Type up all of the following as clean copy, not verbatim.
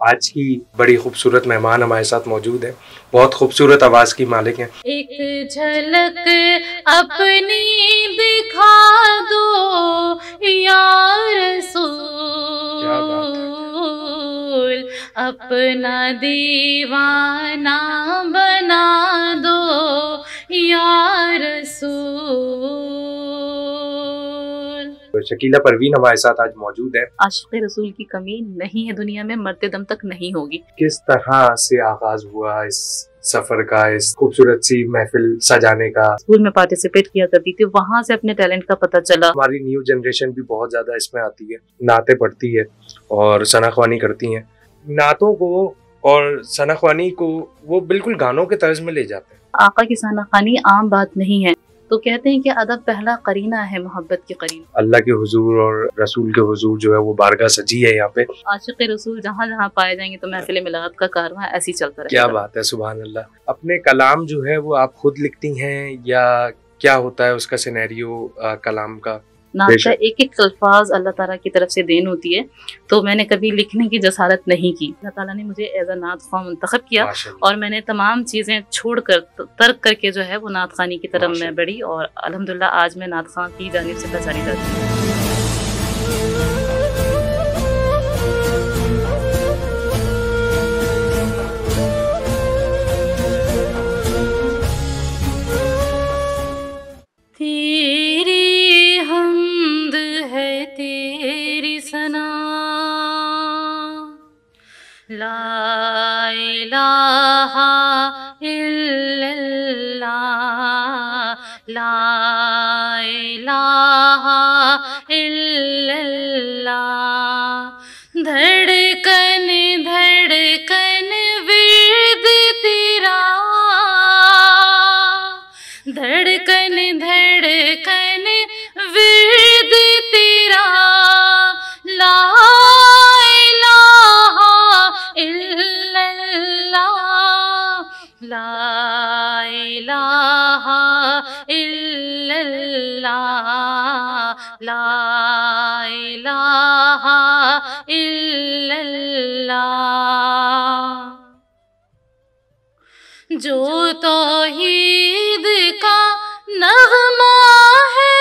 आज की बड़ी खूबसूरत मेहमान हमारे साथ मौजूद है। बहुत खूबसूरत आवाज़ की मालिक हैं। एक झलक अपनी दिखा दो या रसूल, अपना दीवाना बना दो या रसूल। तो शकीला परवीन हमारे साथ आज मौजूद है। आशिक़ रसूल की कमी नहीं है दुनिया में, मरते दम तक नहीं होगी। किस तरह से आगाज हुआ इस सफर का, इस खूबसूरत सी महफिल सजाने का? स्कूल में पार्टिसिपेट किया करती थी, वहां से अपने टैलेंट का पता चला। हमारी न्यू जनरेशन भी बहुत ज्यादा इसमें आती है, नाते पढ़ती है और सनाख्वानी करती हैं। नातों को और सनाख्वानी को वो बिल्कुल गानों के तर्ज में ले जाते हैं। आका की सनाख्वानी आम बात नहीं है, तो कहते हैं कि अदब पहला करीना है मोहब्बत के करीन। अल्लाह के हुजूर और रसूल के हुजूर जो है वो बारगाह सजी है यहाँ पे। आशिक़ रसूल जहाँ जहाँ पाए जाएंगे तो महफिल मिलाद का कारवां ऐसे ही चलता रहेगा। क्या बात है, सुभान अल्लाह। अपने कलाम जो है वो आप खुद लिखती हैं या क्या होता है उसका सिनेरियो कलाम का? नात का एक एक अल्फाज अल्लाह ताला की तरफ से देन होती है, तो मैंने कभी लिखने की जसारत नहीं की। अल्लाह ताला ने मुझे एज अ नात ख़्वां मुंतखब किया और मैंने तमाम चीज़ें छोड़कर तर्क करके जो है वो नात ख़्वानी की तरफ मैं बढ़ी और अल्हम्दुलिल्लाह आज मैं नात ख़्वां की जानिब से पहचानी जाती हूँ। ला इलाहा इल्लल्लाह, ला इलाहा इल्लल्लाह। धड़कन धड़कन विर्द तेरा, धड़कन धड़कन विर्द तेरा, ला ला इलाहा इल्लल्लाह, ला इलाहा इल्लल्लाह। जो तौहीद का नग़मा है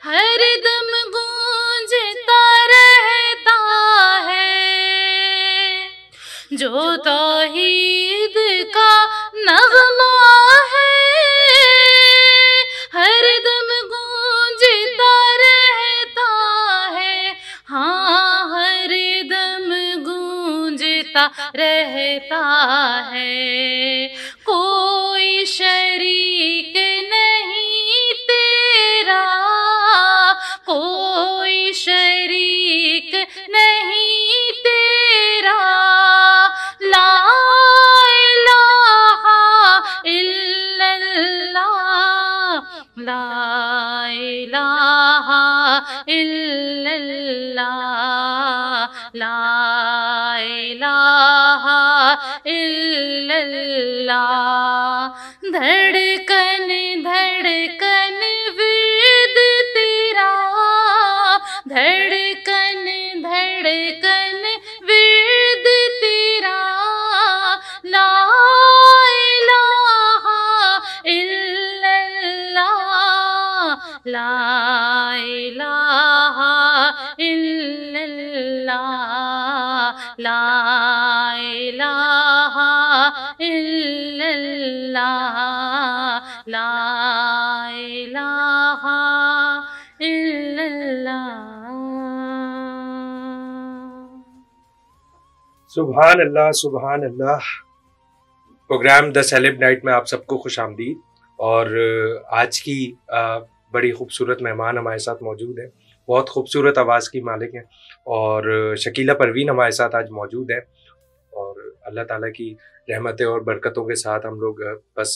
हर दम गूंजता रहता है, जो तौहीद का नग़मा है हर दम गूंजता रहता है, हाँ हर दम गूंजता रहता है। कोई शरीक नहीं तेरा, कोई शरीक नहीं तेरा, ला इलाहा इल्लल्लाह, ला इलाहा इल्लल्लाह, ला इलाहा इल्लल्लाह। धड़कन धड़कन विर्द तेरा, धड़कन धड़कन विर्द तेरा, ला इलाहा इल्लल्लाह, ला इलाहा इल्लल्लाह, ला इलाहा इल्लल्लाह, ला इलाहा इल्लल्लाह। सुभान अल्लाह, सुभान अल्लाह। प्रोग्राम द सेलेब नाइट में आप सबको खुश आमदीद। और आज की बड़ी खूबसूरत मेहमान हमारे साथ मौजूद है। बहुत खूबसूरत आवाज़ की मालिक हैं और शकीला परवीन हमारे साथ आज मौजूद है। और अल्लाह ताला की रहमतें और बरकतों के साथ हम लोग बस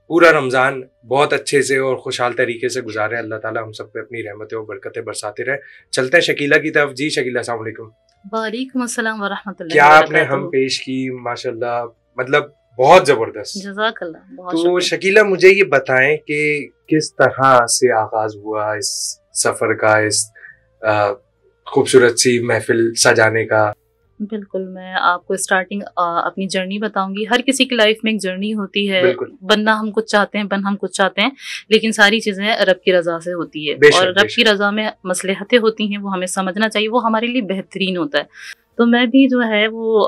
पूरा रमज़ान बहुत अच्छे से और खुशहाल तरीके से गुजारे। अल्लाह ताला हम सब पे अपनी रहमतें और बरकतें बरसाते रहे। चलते हैं शकीला की तरफ। जी शकीला, अस्सलाम वालेकुम। वालेकुम अस्सलाम व रहमतुल्लाहि क्या व आपने हम बरकातहू। पेश की, माशाल्लाह, मतलब बहुत जबरदस्त। जज़ाकल्लाह, बहुत तो शुक्रिया। शकीला मुझे ये बताएं कि किस तरह से आगाज हुआ इस सफर का, इस खूबसूरत सी महफिल सजाने का। बिल्कुल, मैं आपको स्टार्टिंग अपनी जर्नी बताऊँगी। हर किसी की लाइफ में एक जर्नी होती है। बनना हम कुछ चाहते हैं, हम कुछ चाहते हैं, लेकिन सारी चीज़ें रब की रज़ा से होती है और रब की रज़ा में मसलहतें होती हैं, वो हमें समझना चाहिए, वो हमारे लिए बेहतरीन होता है। तो मैं भी जो है वो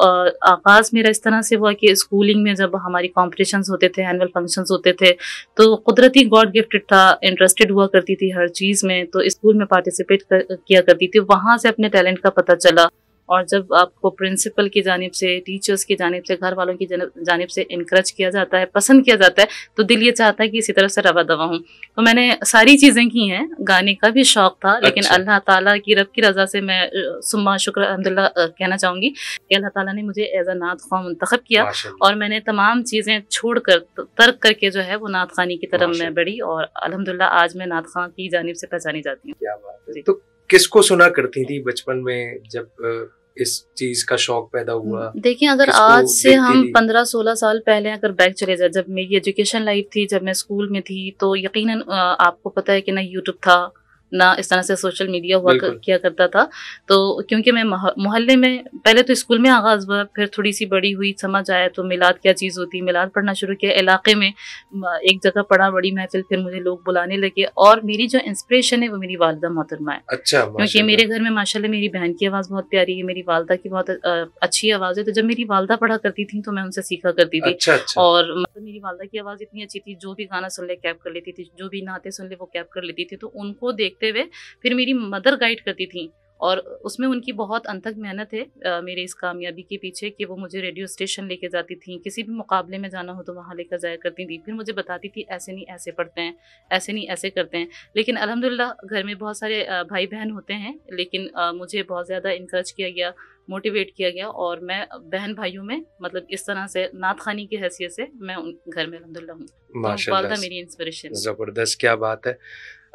आगाज़ मेरा इस तरह से हुआ कि स्कूलिंग में जब हमारी कॉम्पिटिशन्स होते थे, एनुअल फंक्शंस होते थे, तो कुदरती गॉड गिफ्टेड था, इंटरेस्टेड हुआ करती थी हर चीज़ में, तो स्कूल में पार्टिसिपेट किया करती थी। वहाँ से अपने टैलेंट का पता चला और जब आपको प्रिंसिपल की जानिब से, टीचर्स की जानिब से, घर वालों की जानिब से इनकरेज किया जाता है, पसंद किया जाता है, तो दिल ये चाहता है कि इसी तरह से रवा दवा हूँ। तो मैंने सारी चीज़ें की हैं, गाने का भी शौक था, लेकिन अल्लाह ताला की रब की रज़ा से मैं सुम्मा शुक्र अल्हम्दुलिल्लाह कहना चाहूँगी कि अल्लाह ताला ने मुझे एज़ अ नात ख़्वां मुंतखब किया और मैंने तमाम चीज़ें छोड़ कर, तर्क करके जो है वो नात ख़्वानी की तरफ मैं बढ़ी और अल्हम्दुलिल्लाह आज मैं नात ख़्वां की जानिब से पहचानी जाती हूँ। क्या बात है। तो किसको सुना करती थी बचपन में जब इस चीज का शौक पैदा हुआ? देखिए, अगर आज से हम 15-16 साल पहले अगर बैक चले जाए, जब मेरी एजुकेशन लाइफ थी, जब मैं स्कूल में थी, तो यकीनन आपको पता है कि ना यूट्यूब था, ना इस तरह से सोशल मीडिया हुआ किया करता था। तो क्योंकि मैं मोहल्ले में, पहले तो स्कूल में आगाज़ हुआ, फिर थोड़ी सी बड़ी हुई, समझ आया तो मिलाद क्या चीज़ होती है, मिलाद पढ़ना शुरू किया। इलाके में एक जगह पढ़ा, बड़ी महफिल, फिर मुझे लोग बुलाने लगे और मेरी जो इंस्पिरेशन है वो मेरी वालिदा मोहतरमा है। अच्छा, क्योंकि मेरे घर में माशाल्लाह मेरी बहन की आवाज़ बहुत प्यारी है, मेरी वालिदा की बहुत अच्छी आवाज़ है। तो जब मेरी वालिदा पढ़ा करती थी तो मैं उनसे सीखा करती थी। और मतलब मेरी वालिदा की आवाज़ इतनी अच्छी थी, जो भी गाना सुन ले कैप कर लेती थी, जो भी नाते सुन ले वो कैप कर लेती थी। तो उनको देखते हुए फिर मेरी मदर गाइड करती थी और उसमें उनकी बहुत अनथक मेहनत है मेरे इस कामयाबी के पीछे कि वो मुझे रेडियो स्टेशन लेके जाती थी, किसी भी मुकाबले में जाना हो तो वहाँ लेकर जाया करती थी। फिर मुझे बताती थी ऐसे नहीं ऐसे पढ़ते हैं, ऐसे नहीं ऐसे करते हैं। लेकिन अल्हम्दुलिल्लाह घर में बहुत सारे भाई बहन होते हैं, लेकिन मुझे बहुत ज़्यादा इनकरेज किया गया, मोटिवेट किया गया और मैं बहन भाइयों में मतलब इस तरह से नात ख़ानी की हैसियत से मैं उन घर में अल्हम्दुलिल्लाह हूँ। माशाल्लाह, वालिदा मेरी इंस्पिरेशन। ज़बरदस्त, क्या बात है।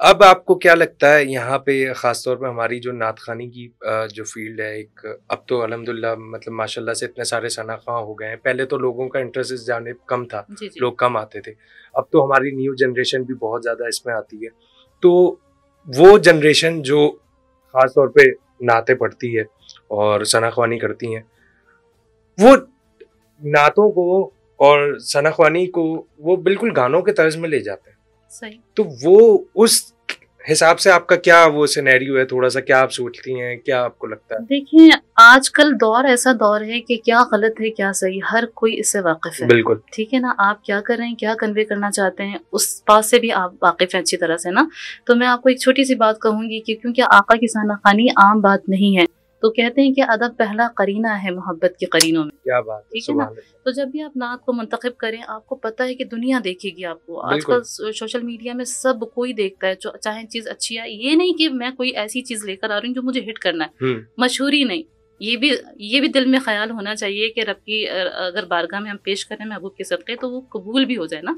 अब आपको क्या लगता है यहाँ पे ख़ास तौर पे हमारी जो नात ख़ानी की जो फ़ील्ड है, एक अब तो अल्हम्दुलिल्लाह मतलब माशाल्लाह से इतने सारे सनाख़्वाह हो गए हैं। पहले तो लोगों का इंटरेस्ट इस जानिब कम था, लोग कम आते थे। अब तो हमारी न्यू जनरेशन भी बहुत ज़्यादा इसमें आती है। तो वो जनरेशन जो ख़ास तौर पे नाते पढ़ती है और सनाख़्वानी करती हैं, वो नातों को और सनाख़्वानी को वो बिल्कुल गानों के तर्ज में ले जाते हैं। सही। तो वो उस हिसाब से आपका क्या वो सिनेरियो है, थोड़ा सा क्या आप सोचती हैं, क्या आपको लगता है? देखिए, आजकल दौर ऐसा दौर है कि क्या गलत है क्या सही, हर कोई इससे वाकिफ है। बिल्कुल ठीक है ना, आप क्या कर रहे हैं, क्या कन्वे करना चाहते हैं, उस बात से भी आप वाकिफ हैं अच्छी तरह से ना। तो मैं आपको एक छोटी सी बात कहूंगी कि क्योंकि आका की सनाख़ानी आम बात नहीं है, तो कहते हैं कि अदब पहला करीना है मोहब्बत के करीनों में। क्या बात है, ठीक है ना। तो जब भी आप नात को मुंतखब करें, आपको पता है कि दुनिया देखेगी आपको। आजकल सोशल मीडिया में सब कोई देखता है, चाहे चीज़ अच्छी है। ये नहीं कि मैं कोई ऐसी चीज़ लेकर आ रही हूँ जो मुझे हिट करना है, मशहूरी नहीं। ये भी दिल में ख्याल होना चाहिए कि रब की अगर बारगाह में हम पेश करें महबूब के सदक़े तो वो कबूल भी हो जाए ना।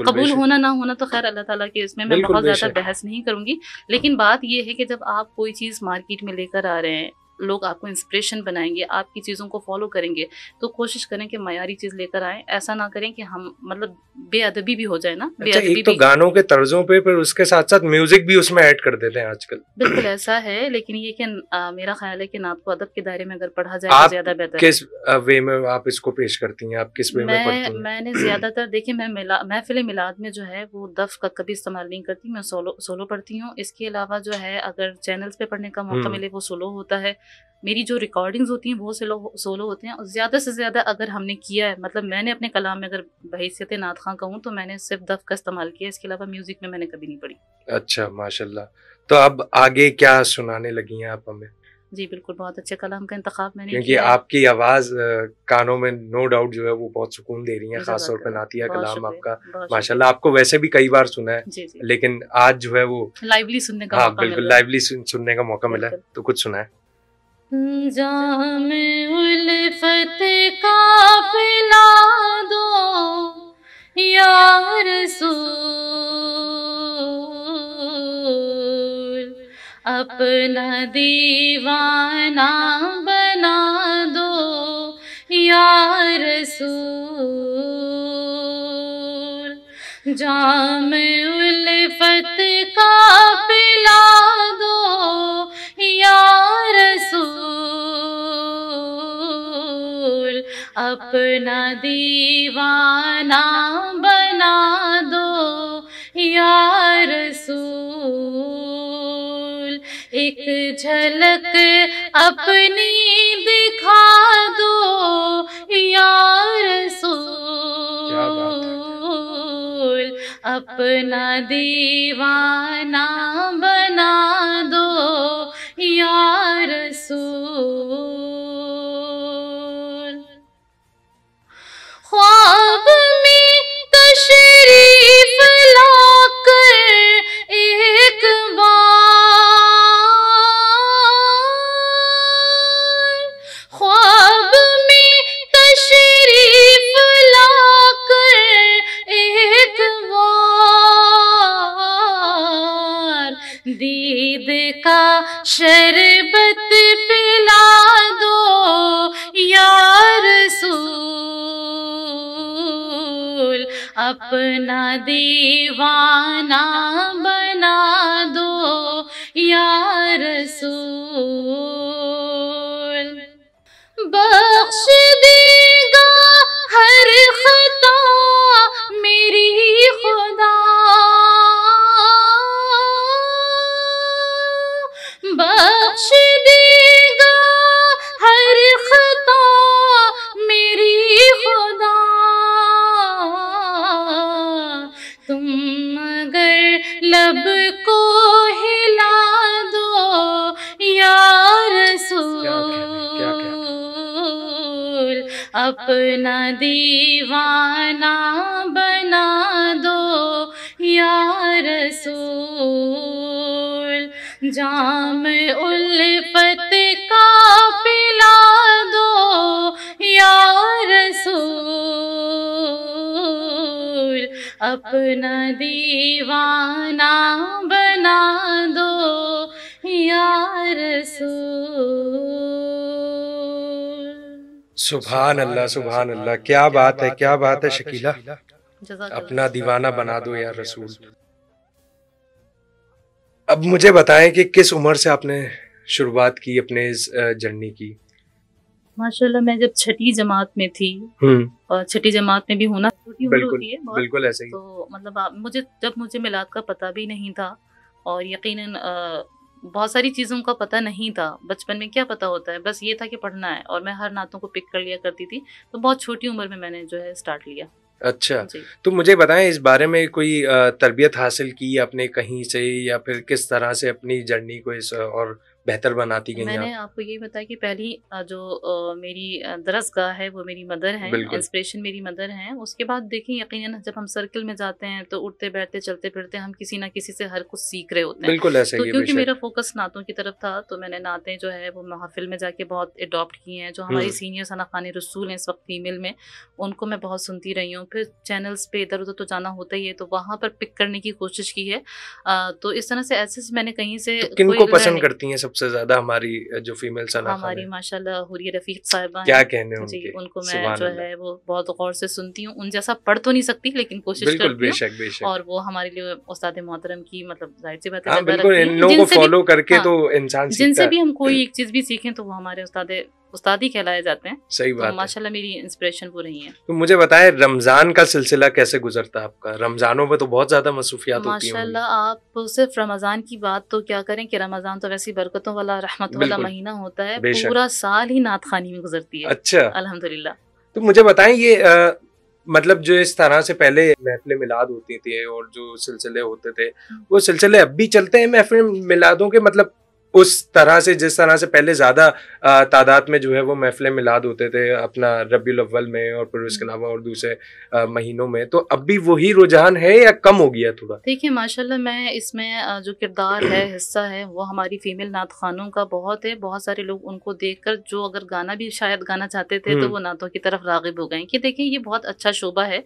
कबूल होना ना होना तो खैर अल्लाह ताला के इसमें मैं बहुत ज़्यादा बहस नहीं करूँगी। लेकिन बात ये है कि जब आप कोई चीज़ मार्केट में लेकर आ रहे हैं, लोग आपको इंस्पिरेशन बनाएंगे, आपकी चीज़ों को फॉलो करेंगे, तो कोशिश करें कि मयारी चीज़ लेकर आएं। ऐसा ना करें कि हम मतलब बेअदबी भी हो जाए ना। अच्छा, एक तो गानों के तर्जों पे, फिर उसके साथ साथ म्यूजिक भी उसमें ऐड कर देते हैं आजकल। बिल्कुल ऐसा है, लेकिन ये कि मेरा ख्याल है कि नात को अदब के दायरे में अगर पढ़ा जाए तो ज्यादा बेहतर। किस वे में आप इसको पेश करती हैं, आप किस वे में पढ़ती हैं? मैंने ज्यादातर देखिए, मैं महफिल मिलाद में जो है वो दफ का कभी इस्तेमाल नहीं करती, मैं सोलो पढ़ती हूँ। इसके अलावा जो है अगर चैनल्स पे पढ़ने का मौका मिले वो सोलो होता है। मेरी जो रिकॉर्डिंग्स होती हैं वो सोलो होते हैं। और ज़्यादा से ज़्यादा अगर हमने किया है, मतलब मैंने अपने कलाम में अगर बहैसियत नात ख़ां कहूँ तो मैंने सिर्फ दफ का इस्तेमाल किया, इसके अलावा म्यूजिक में मैंने कभी नहीं पढ़ी। अच्छा, माशाल्लाह। तो अब आगे क्या सुनाने लगी हैं आप हमें? जी बिल्कुल, बहुत अच्छे कलाम का इंतखाब मैंने क्योंकि किया है। आपकी आवाज़ कानों में नो डाउट जो है वो बहुत सुकून दे रही है, खास तौर पे नातिया कलाम आपका माशाल्लाह। आपको वैसे भी कई बार सुना है, लेकिन आज जो है वो लाइवली सुनने का मौका मिला। बिल्कुल लाइवली सुनने का मौका मिला है, तो कुछ सुना है। जाम उल्फत का पिला दो या रसूल, अपना दीवाना बना दो या रसूल। जाम उल्फत का पिला दो या अपना दीवाना बना दो या रसूल, एक झलक अपनी दिखा दो या रसूल, अपना दीवाना बना दो या रसूल। ख्वाब में तशरीफ लाकर एक बार, ख्वाब में तशरीफ लाकर एक बार, दीद का शरबत पिला दो या रसूल, अपना दीवाना बना दो या रसूल। बख्श देगा हर खता मेरी खुदा, बख्श देगा हर खता मेरी खुदा, तुम मगर लब को हिला दो या रसूल, अपना दीवाना बना दो या रसूल, जाम उल्फत का पिला दो या रसूल, अपना दीवाना बना दो या रसूल। सुभान अल्लाह, सुभान अल्लाह, क्या बात है, क्या बात है शकीला, अपना दीवाना बना दो या रसूल। अब मुझे बताएं कि किस उम्र से आपने शुरुआत की अपने इस जर्नी की? माशाल्लाह मैं जब छठी जमात में थी, और छठी जमात में भी होना छोटी उम्र होती है बहुत, बिल्कुल ऐसे ही। तो मतलब मुझे मिलाद का पता भी नहीं था, और यकीनन बहुत सारी चीज़ों का पता नहीं था। बचपन में क्या पता होता है, बस ये था कि पढ़ना है, और मैं हर नातों को पिक कर लिया करती थी, तो बहुत छोटी उम्र में मैंने जो है स्टार्ट लिया। अच्छा, तो मुझे बताएं इस बारे में कोई तरबियत हासिल की आपने कहीं से, या फिर किस तरह से अपनी जर्नी को इस और बेहतर बनाती गई? मैंने आपको ये बताया कि पहली जो मेरी दरसगाह है वो मेरी मदर हैं, इंस्पिरेशन मेरी मदर हैं। उसके बाद देखिए यकीनन जब हम सर्कल में जाते हैं तो उठते बैठते चलते फिरते हम किसी ना किसी से हर कुछ सीख रहे होते हैं। बिल्कुल ऐसे तो क्योंकि मेरा फोकस नातों की तरफ था, तो मैंने नातें जो है वो महफिल में जाके बहुत अडॉप्ट की हैं। जो हमारी सीनियर सना खानी रसूल हैं इस वक्त फीमेल में, उनको मैं बहुत सुनती रही हूँ। फिर चैनल्स पे इधर उधर तो जाना होता ही है, तो वहाँ पर पिक करने की कोशिश की है। तो इस तरह से ऐसे मैंने कहीं से किनको पसंद करती हैं सबसे ज्यादा हमारी जो फीमेल सना हमारी माशाल्लाह हुरिया रफीक साहिबा क्या कहने उनके, जी उनको मैं जो है वो बहुत गौर से सुनती हूँ। उन जैसा पढ़ तो नहीं सकती लेकिन कोशिश करती हूँ। बेशक। और वो हमारे लिए उस्ताद मोहतरम की मतलब जाहिर सी बात है, बिल्कुल इन लोगों को फॉलो करके तो इंसान सीखता है। जिनसे भी हम कोई एक चीज भी सीखें तो वो हमारे उस्ताद ही कहलाए जाते हैं। सही बात है। माशाल्लाह मेरी इंस्पिरेशन वो रही है। तो मुझे बताएं रमजान का सिलसिला कैसे गुजरता है आपका? रमजानों में तो बहुत ज्यादा मसरूफियात होती हैं। माशाल्लाह आप सिर्फ रमजान की बात तो क्या करें कि रमजान तो वैसे बरकतों वाला रहमत वाला महीना होता है, पूरा साल ही नात खानी में गुजरती है। अच्छा, अल्हम्दुलिल्लाह। तो मुझे बताएं ये मतलब जो इस तरह से पहले महफिल मिलाद होती थी और जो सिलसिले होते थे, वो सिलसिले अब भी चलते हैं महफिल मिलादों के? मतलब उस तरह से जिस तरह से पहले ज्यादा तादाद में जो है वो महफिल मिलाद होते थे अपना रबीउल अव्वल में और फिर उसके अलावा और दूसरे महीनों में, तो अब भी वही रुझान है या कम हो गया थोड़ा? देखिए माशाल्लाह मैं इसमें जो किरदार है, हिस्सा है, वो हमारी फीमेल नात खानों का बहुत है। बहुत सारे लोग उनको देखकर जो अगर गाना भी शायद गाना चाहते थे तो वो नातों की तरफ रागिब हो गए कि देखिए ये बहुत अच्छा शोबा है,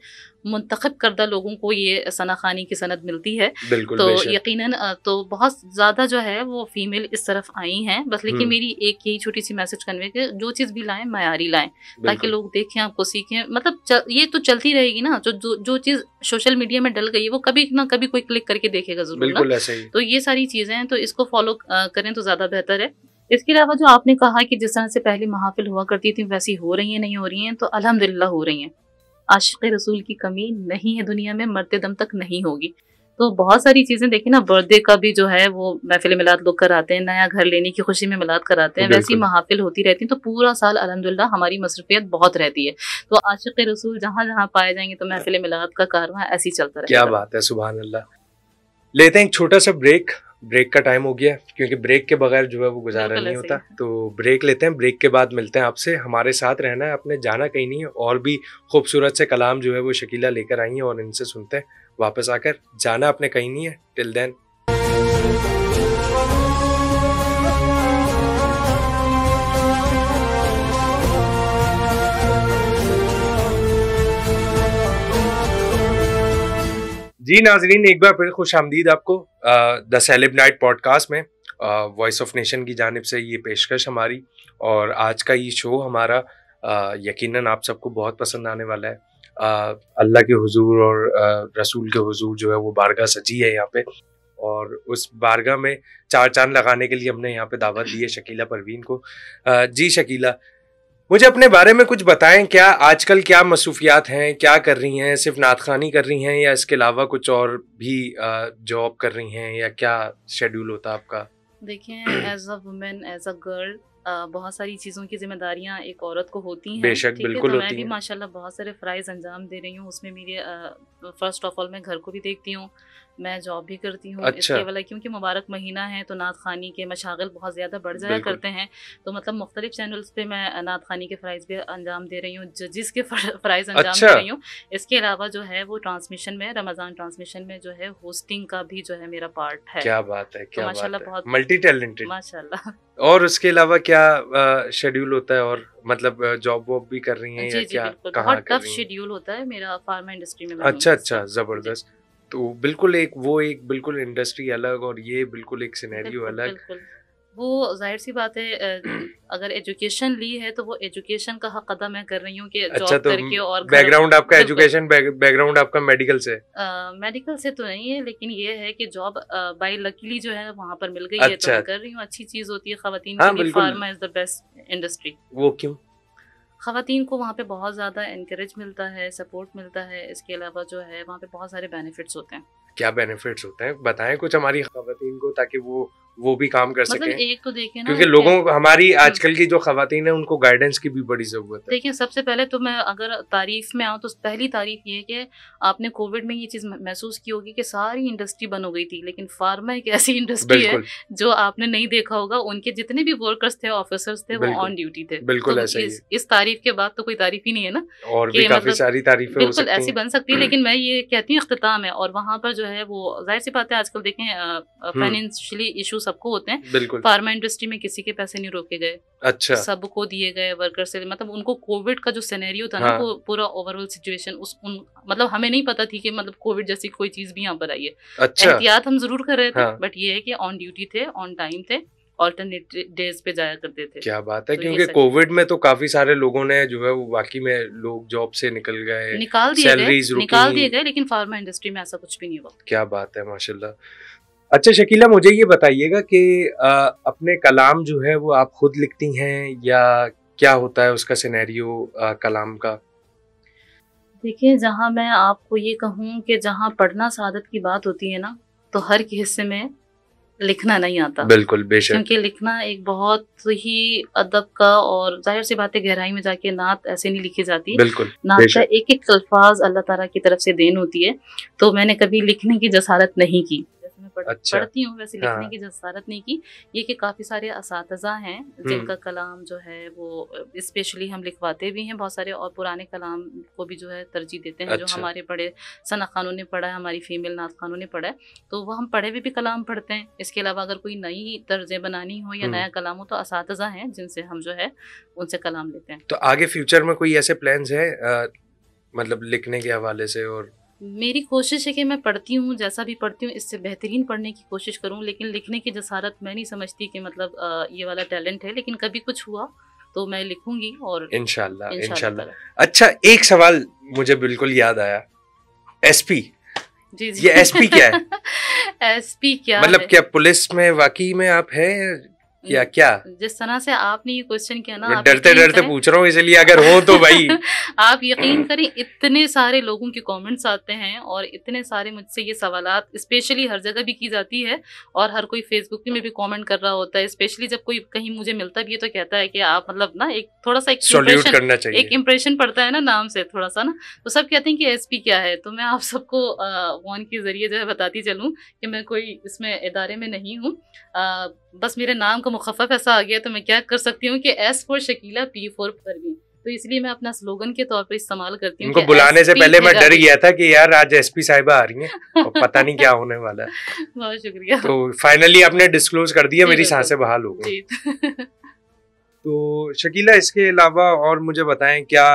मुंतखब करदा लोगों को ये सना खानी की सनद मिलती है। बिल्कुल, तो यकीनन तो बहुत ज्यादा जो है वो फीमेल इस तरफ आई हैं। बस लेकिन मेरी एक यही छोटी सी मैसेज कन्वे कि जो चीज भी लाएं मायारी लाएं, ताकि लोग देखें, आपको सीखें। मतलब ये तो चलती रहेगी ना, जो चीज सोशल मीडिया में डल गई है वो कभी ना कभी कोई क्लिक करके देखेगा जरूर ना। तो ये सारी चीजें हैं, तो इसको फॉलो करें तो ज्यादा बेहतर है। इसके अलावा जो आपने कहा कि जिस तरह से पहले महफिल हुआ करती थी वैसी हो रही हैं नहीं हो रही हैं, तो अल्हम्दुलिल्लाह हो रही हैं। आशिक़ रसूल की कमी नहीं है दुनिया में, मरते दम तक नहीं होगी। तो बहुत सारी चीज़ें देखिए ना, बर्थडे का भी जो है वो महफ़िल मिलाद लोग कराते हैं, नया घर लेने की खुशी में मिलाद कराते हैं, वैसी महफिल होती रहती हैं। तो पूरा साल अल्हम्दुलिल्लाह हमारी मसरूफियत बहुत रहती है। तो आशिक़ रसूल जहाँ-जहाँ पाए जाएंगे तो महफ़िल मिलाद का कारवां ऐसे ही चलता रहेगा। क्या बात है, सुभान अल्लाह। लेते हैं एक छोटा सा ब्रेक का टाइम हो गया, क्योंकि ब्रेक के बगैर जो है वो गुजारा नहीं होता। तो ब्रेक लेते हैं, ब्रेक के बाद मिलते हैं आपसे। हमारे साथ रहना है, आपने जाना कहीं नहीं है। और भी खूबसूरत से कलाम जो है वो शकीला लेकर आई हैं और इनसे सुनते हैं वापस आकर। जाना आपने कहीं नहीं है। टिल देन जी नाजरीन, एक बार फिर खुश आमदीद आपको द सेलेब नाइट पॉडकास्ट में। वॉइस ऑफ नेशन की जानिब से ये पेशकश हमारी, और आज का ये शो हमारा यकीनन आप सबको बहुत पसंद आने वाला है। अल्लाह के हुजूर और रसूल के हुजूर जो है वो बारगाह सजी है यहाँ पे, और उस बारगाह में चार चांद लगाने के लिए हमने यहाँ पे दावत दी है शकीला परवीन को। जी शकीला, मुझे अपने बारे में कुछ बताएं। क्या आजकल क्या मसरूफियात हैं, क्या कर रही हैं? सिर्फ नात खानी कर रही हैं या इसके अलावा कुछ और भी जॉब कर रही हैं, या क्या शेड्यूल होता है आपका? देखिए, as a women, as a girl, बहुत सारी चीज़ों की जिम्मेदारियां एक औरत को होती हैं। बेशक, बिल्कुल तो होती मैं भी हैं। माशाल्लाह बहुत सारे फ़राइज़ अंजाम दे रही हूँ। उसमें मेरे फ़र्स्ट ऑफ ऑल मैं घर को भी देखती हूँ, मैं जॉब भी करती हूँ। अच्छा। इसके अलावा क्योंकि मुबारक महीना है तो नात खानी के मशागिल बहुत ज़्यादा बढ़ जाया करते हैं। तो मतलब मुख्तलिफ चैनल्स पे मैं नात खानी के फ़राइज़ भी अंजाम दे रही हूँ, जजिस के फ़राइज़ अंजाम दे रही हूँ। इसके अलावा जो है वो ट्रांसमिशन में, रमज़ान ट्रांसमिशन में जो है होस्टिंग का भी जो है मेरा पार्ट है। क्या बात है, क्या माशाल्लाह, बात है, बहुत मल्टी टैलेंटेड माशाल्लाह। और उसके अलावा क्या शेड्यूल होता है? और मतलब जॉब वॉब भी कर रही हैं या जी क्या, बिल्कुल, कहाँ बहुत कर टफ रही हैं? शेड्यूल होता है मेरा, फार्मा इंडस्ट्री में मैं अच्छा हूँ। अच्छा, जबरदस्त। तो बिल्कुल एक बिल्कुल इंडस्ट्री अलग, और ये बिल्कुल एक सिनेरियो बिल्कुल अलग। बिल्कुल, वो जाहिर सी बात है। अगर एजुकेशन ली है तो वो एजुकेशन का हक अदा मैं कर रही हूँ कि अच्छा, जॉब तो करके और बैकग्राउंड आपका बिल्कुल। एजुकेशन बैकग्राउंड आपका मेडिकल से? मेडिकल से तो नहीं है, लेकिन ये है कि जॉब बाय लकीली जो है वहाँ पर मिल गई है, तो अच्छा। मैं कर रही हूँ। अच्छी चीज़ होती है ख़वातीन हाँ के लिए, बिल्कुल। Pharma is the best industry. वो क्यों? ख़वातीन को वहाँ पे बहुत ज़्यादा एनकरेज मिलता है, सपोर्ट मिलता है। इसके अलावा जो है वहाँ पे बहुत सारे बेनिफिट्स होते हैं। क्या बेनिफिट्स होते हैं, बताएं कुछ हमारी ख़वातीन को, ताकि वो भी काम कर मतलब सकें। एक तो देखिए ना, क्योंकि लोगों को, हमारी आजकल की जो ख़वातीन है उनको गाइडेंस की भी बड़ी ज़रूरत है। देखिए, सबसे पहले तो मैं अगर तारीफ में आऊँ तो पहली तारीफ ये है कि आपने कोविड में ये चीज़ महसूस की होगी कि सारी इंडस्ट्री बंद हो गई थी, लेकिन फार्मा एक ऐसी इंडस्ट्री है जो आपने नहीं देखा होगा। उनके जितने भी वर्कर्स थे, ऑफिसर्स थे, वो ऑन ड्यूटी थे। बिल्कुल तो ऐसा ही है। इस तारीफ के बाद तो कोई तारीफ ही नहीं है ना, और भी काफी सारी तारीफें हो बिल्कुल सकती ऐसी बन सकती है। लेकिन मैं ये कहती हूँ इख्तिताम है, और वहाँ पर जो है वो जाहिर सी बात है, आजकल देखें फाइनेंशियली इशू सबको होते हैं। बिल्कुल। फार्मा इंडस्ट्री में किसी के पैसे नहीं रोके गए, अच्छा, सबको दिए गए वर्कर से। मतलब उनको कोविड का जो सिनेरियो था ना, वो पूरा ओवरऑल सिचुएशन मतलब हमें नहीं पता थी कि मतलब कोविड जैसी कोई चीज भी यहाँ पर आई है। अच्छा। एहतियात हम जरूर कर रहे थे, बट ये है कि ऑन ड्यूटी थे, ऑन टाइम थे, ऑल्टरनेट डेज पे जाया करते थे। क्या बात है, तो क्योंकि कोविड में तो काफी सारे लोगों ने जो है वो वाकई में लोग जॉब से निकल गए, निकाल दिए गए, लेकिन फार्मा इंडस्ट्री में ऐसा कुछ भी नहीं हुआ। क्या बात है, माशाल्लाह। अच्छा शकीला, मुझे ये बताइएगा कि अपने कलाम जो है वो आप खुद लिखती हैं, या क्या होता है उसका सिनेरियो कलाम का? देखिए, जहाँ मैं आपको ये कहूँ कि जहाँ पढ़ना सादत की बात होती है ना, तो हर के हिस्से में लिखना नहीं आता। बिल्कुल, बेशक। क्योंकि लिखना एक बहुत ही अदब का, और जाहिर सी बात है गहराई में जाके नात ऐसे नहीं लिखी जाती। बिल्कुल, नात का एक एक अल्फाज अल्लाह ताला की तरफ से देन होती है। तो मैंने कभी लिखने की जसारत नहीं की, जैसे मैं पढ़ती हूँ वैसे लिखने की जसारत नहीं की। ये कि काफ़ी सारे असातिज़ा हैं जिनका कलाम जो है वो स्पेशली हम लिखवाते भी हैं बहुत सारे, और पुराने कलाम को भी जो है तरजीह देते हैं। जो हमारे बड़े सना खानों ने पढ़ा है, हमारी फीमेल नात खानों ने पढ़ा है, तो वो हम पढ़े हुए भी कलाम पढ़ते हैं। इसके अलावा अगर कोई नई तर्ज़ें बनानी हो या नया कलाम हो, तो असातिज़ा हैं जिनसे हम जो है उनसे कलाम लेते हैं। तो आगे फ्यूचर में कोई ऐसे प्लान्स है मतलब लिखने के हवाले से? और मेरी कोशिश है कि मैं पढ़ती हूँ, जैसा भी पढ़ती हूँ इससे बेहतरीन पढ़ने की कोशिश करूँ, लेकिन लिखने की जसारत मैं नहीं समझती कि मतलब ये वाला टैलेंट है। लेकिन कभी कुछ हुआ तो मैं लिखूंगी, और इंशाल्लाह। अच्छा, एक सवाल मुझे बिल्कुल याद आया, एसपी। जी। ये एसपी क्या है? एसपी क्या मतलब है? क्या पुलिस में वाकई में आप है? क्या क्या जिस तरह से आपने ये क्वेश्चन किया ना, डरते डरते पूछ रहा हूँ इसलिए, अगर हो तो भाई आप यकीन करें इतने सारे लोगों के कमेंट्स आते हैं और इतने सारे मुझसे ये सवालात स्पेशली हर जगह भी की जाती है और हर कोई फेसबुक में भी कमेंट कर रहा होता है, स्पेशली जब कोई कहीं मुझे मिलता भी है तो कहता है कि आप मतलब ना एक थोड़ा सा एक इम्प्रेशन पड़ता है ना नाम से थोड़ा सा ना, तो सब कहते हैं कि एसपी क्या है। तो मैं आप सबको फोन के जरिए जो है बताती चलूँ कि मैं कोई इसमें इदारे में नहीं हूँ, बस मेरे नाम का मुखफ़फ़ ऐसा आ गया तो मैं क्या कर सकती हूँ कि S for Shakila, P for Parveen, तो इसलिए मैं अपना स्लोगन के तौर पर इस्तेमाल करती हूँ। उनको बुलाने से पहले मैं डर गया था कि यार आज एसपी साहिबा आ रही हैं और पता नहीं क्या होने वाला है। बहुत शुक्रिया। तो फाइनली आपने डिस्क्लोज कर दिया, मेरी सांसें बहाल हो गई। तो शकीला इसके अलावा और मुझे बताएं, क्या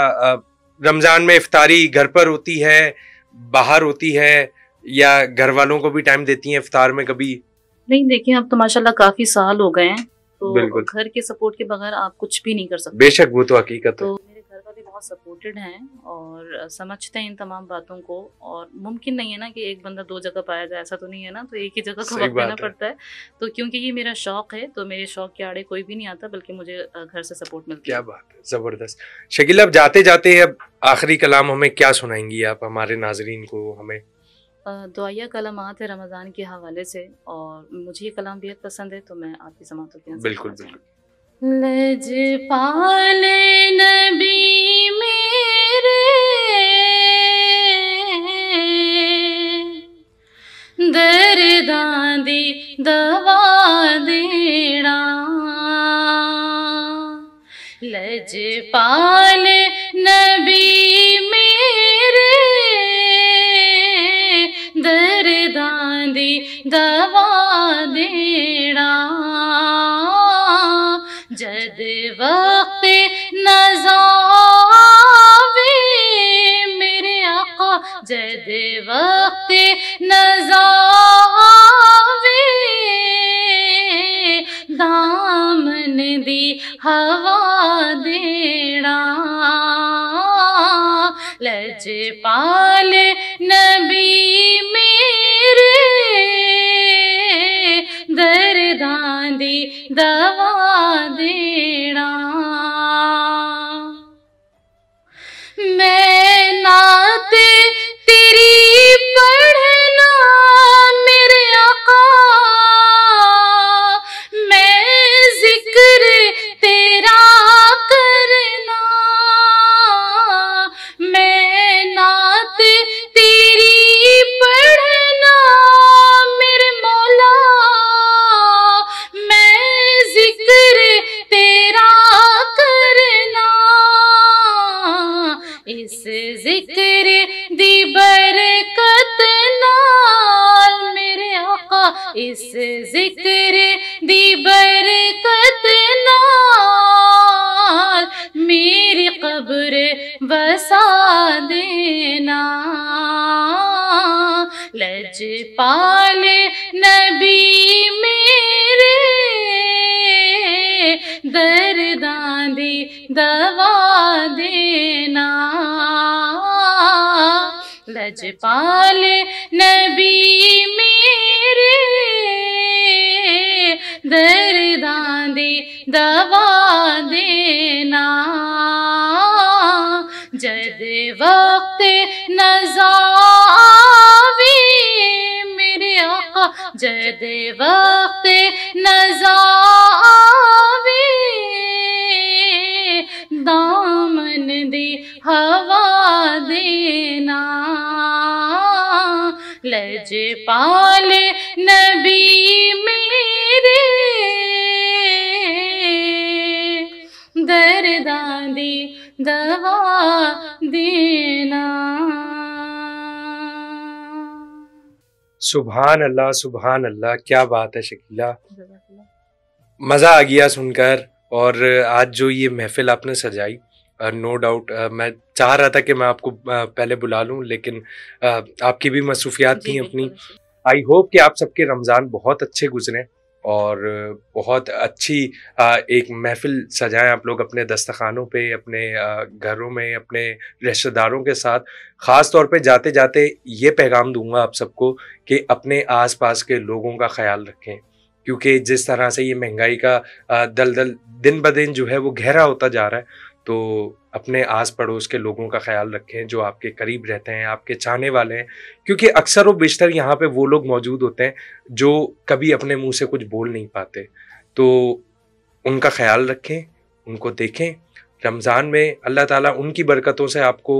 रमजान में इफ्तारी घर पर होती है, बाहर होती है, या घर वालों को भी टाइम देती हैं इफ्तार में कभी? नहीं, देखिए अब तो माशाल्लाह काफी साल हो गए हैं, तो घर के सपोर्ट के बगैर आप कुछ भी नहीं कर सकते। बेशक, वो तो हकीकत है। तो मेरे घर वाले बहुत सपोर्टेड हैं और समझते हैं इन तमाम बातों को, और मुमकिन नहीं है ना कि एक बंदा दो जगह पाया जाए, ऐसा तो नहीं है ना, तो एक ही जगह को वक्त देना पड़ता है। तो क्योंकि ये मेरा शौक है तो मेरे शौक के आड़े कोई भी नहीं आता, बल्कि मुझे घर से सपोर्ट मिलती है। क्या बात है, जबरदस्त। शकीला, अब जाते जाते अब आखिरी कलाम हमें क्या सुनाएंगी आप हमारे नाजरीन को? हमें दुआया कलामात है रमज़ान के हवाले से, और मुझे ये कलाम बेहद पसंद है, तो मैं आपकी समातों के बिल्कुल बिल्कुल। लजपाले नबी मेरे दर्दां दी दवा देना, लजपाले नबी दवा देना, जद वक्त नज़ा आवे मेरे आका, जद वक्त नज़ा आवे दामन दी हवा देना, लजपाले नबी दर्दां दी दवा देना। मैं नात तेरी पढ़ना मेरे आका, मैं जिक्र तेरा करना, मैं नात तेरी पढ़ना मेरे मौला, इस जिक्र दी बरकत नाल मेरे आका, इस जिक्र दी बरकत नाल मेरी कब्र बसा देना, लजपाले नबी मेरे दर्दां दी दवा देना, लजपाले नबी मेरे दर्दां दी दवा देना, जद वक्त नज़ा आवे मेरे आका, जद वक्त नज़ा आवे दामन दी हवा देना, लजपाले नबी मेरे दर्दां दी दवा देना। सुभान अल्लाह, सुभान अल्लाह, क्या बात है शकीला, मज़ा आ गया सुनकर। और आज जो ये महफिल आपने सजाई, नो डाउट मैं चाह रहा था कि मैं आपको पहले बुला लूं, लेकिन आपकी भी मसरूफियात थी अपनी। आई होप कि आप सबके रमज़ान बहुत अच्छे गुजरे और बहुत अच्छी एक महफिल सजाएं आप लोग अपने दस्तखानों पे, अपने घरों में, अपने रिश्तेदारों के साथ। ख़ास तौर पे जाते जाते ये पैगाम दूंगा आप सबको कि अपने आसपास के लोगों का ख्याल रखें, क्योंकि जिस तरह से ये महंगाई का दलदल दिन ब दिन जो है वो गहरा होता जा रहा है, तो अपने आस पड़ोस के लोगों का ख्याल रखें जो आपके करीब रहते हैं, आपके चाहने वाले हैं, क्योंकि अक्सर व बेशतर यहाँ पे वो लोग मौजूद होते हैं जो कभी अपने मुंह से कुछ बोल नहीं पाते। तो उनका ख्याल रखें, उनको देखें। रमज़ान में अल्लाह ताला उनकी बरकतों से आपको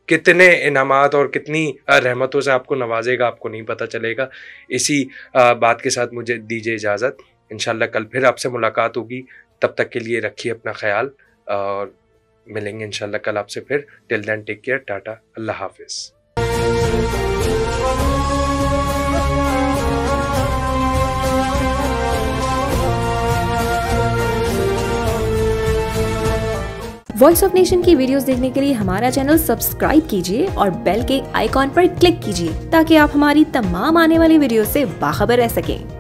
कितने इनामात और कितनी रहमतों से आपको नवाजेगा, आपको नहीं पता चलेगा। इसी बात के साथ मुझे दीजिए इजाज़त। इंशाल्लाह कल फिर आपसे मुलाकात होगी। तब तक के लिए रखिए अपना ख्याल और मिलेंगे इंशाल्लाह कल आपसे फिर। Till then take care, tata, अल्लाह हाफिज़। वॉइस ऑफ नेशन की वीडियोस देखने के लिए हमारा चैनल सब्सक्राइब कीजिए और बेल के आइकॉन पर क्लिक कीजिए ताकि आप हमारी तमाम आने वाली वीडियो से बाखबर रह सकें।